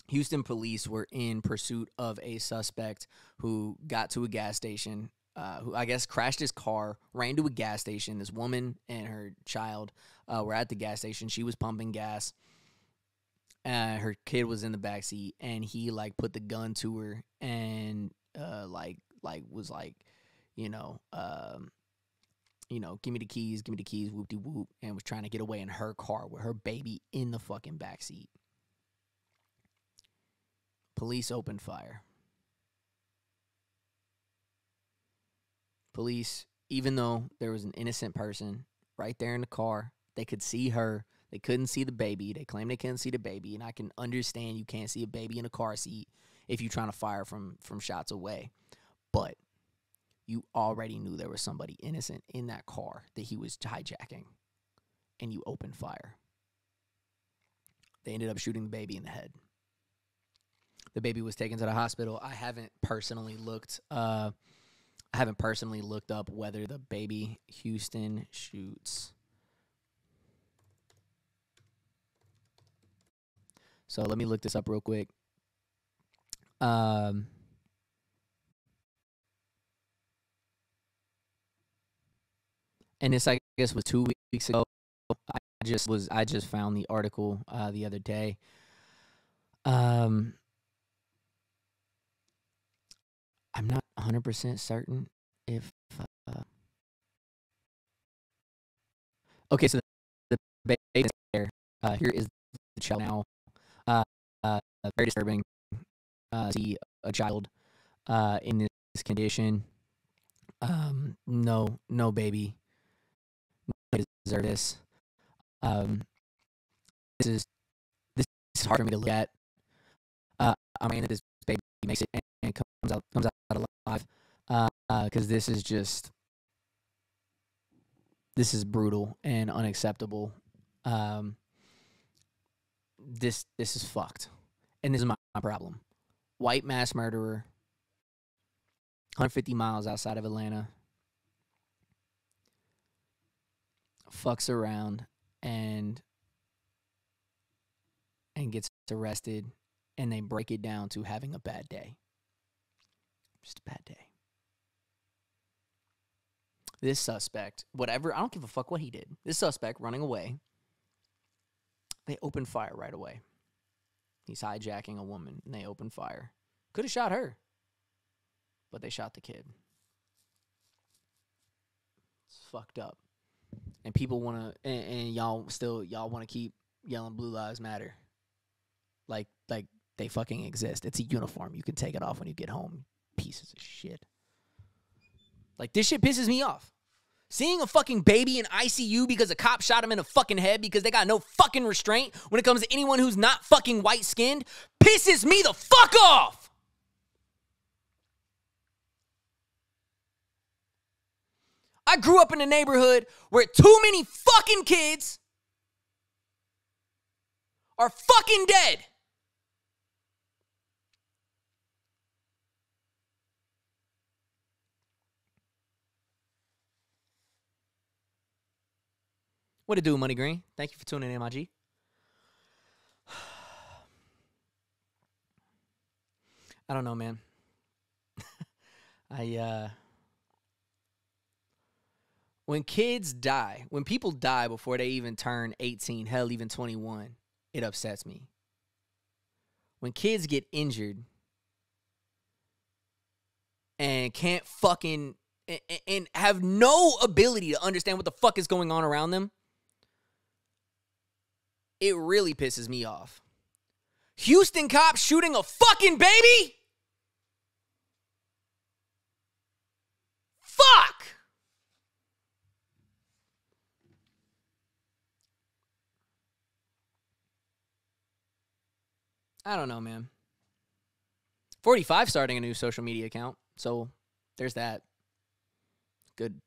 Houston police were in pursuit of a suspect who got to a gas station, who I guess crashed his car, ran to a gas station. This woman and her child were at the gas station. She was pumping gas. Her kid was in the backseat, and he like put the gun to her and was like, give me the keys, whoop-de-whoop, and was trying to get away in her car with her baby in the fucking backseat. Police opened fire. Police, even though there was an innocent person right there in the car, they could see her. They couldn't see the baby. They claimed they couldn't see the baby, and I can understand you can't see a baby in a car seat if you're trying to fire from shots away. But you already knew there was somebody innocent in that car that he was hijacking, and you opened fire. They ended up shooting the baby in the head. The baby was taken to the hospital. I haven't personally looked up whether the baby Houston shoots. So let me look this up real quick. And this, I guess, was 2 weeks ago. I just found the article the other day. I'm not 100% certain if. Okay, so the baby is there. Here is the child now. Very disturbing to see a child in this condition. No baby. No deserve this. This is hard for me to look at. I'm praying that this baby makes it and comes out alive. Because this is brutal and unacceptable. This is fucked. And this is my problem. White mass murderer, 150 miles outside of Atlanta, fucks around and gets arrested, and they break it down to having a bad day. Just a bad day. This suspect, whatever, I don't give a fuck what he did. This suspect running away, they opened fire right away. He's hijacking a woman, and they opened fire. Could have shot her, but they shot the kid. It's fucked up. And people want to, and y'all want to keep yelling Blue Lives Matter. Like they fucking exist. It's a uniform. You can take it off when you get home. Pieces of shit. Like, this shit pisses me off. Seeing a fucking baby in ICU because a cop shot him in the fucking head because they got no fucking restraint when it comes to anyone who's not fucking white-skinned pisses me the fuck off. I grew up in a neighborhood where too many fucking kids are fucking dead. What it do, Money Green? Thank you for tuning in, my G. I don't know, man. When kids die, when people die before they even turn 18, hell, even 21, it upsets me. When kids get injured and can't fucking, and have no ability to understand what the fuck is going on around them, it really pisses me off. Houston cops shooting a fucking baby? Fuck! I don't know, man. 45 starting a new social media account, so there's that. Good.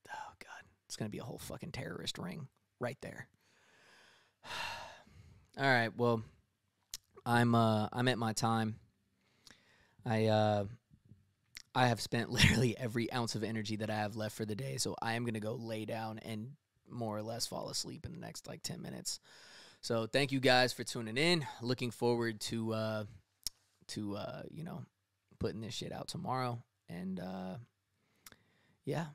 Oh, God. It's gonna be a whole fucking terrorist ring right there. All right, well, I'm at my time. I have spent literally every ounce of energy that I have left for the day, so I am gonna go lay down and more or less fall asleep in the next like 10 minutes. So thank you guys for tuning in. Looking forward to you know, putting this shit out tomorrow. And yeah.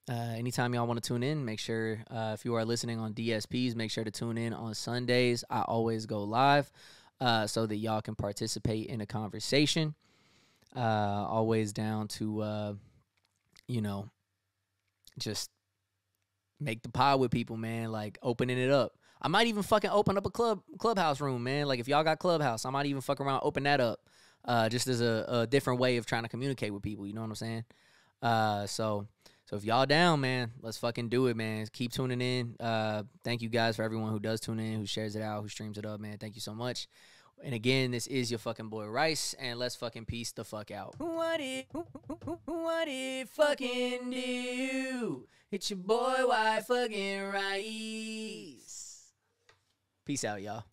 Anytime y'all want to tune in, make sure if you are listening on DSPs, make sure to tune in on Sundays. I always go live so that y'all can participate in a conversation. Always down to you know, just make the pod with people, man. Like opening it up. I might even fucking open up a clubhouse room, man. Like if y'all got Clubhouse, I might even fuck around, open that up, just as a different way of trying to communicate with people. You know what I'm saying? So if y'all down, man, let's fucking do it, man. Keep tuning in. Thank you guys for everyone who does tune in, who shares it out, who streams it up, man. Thank you so much. And again, this is your fucking boy Rice, and let's fucking peace the fuck out. What it fucking do? It's your boy, why fucking Rice? Peace out, y'all.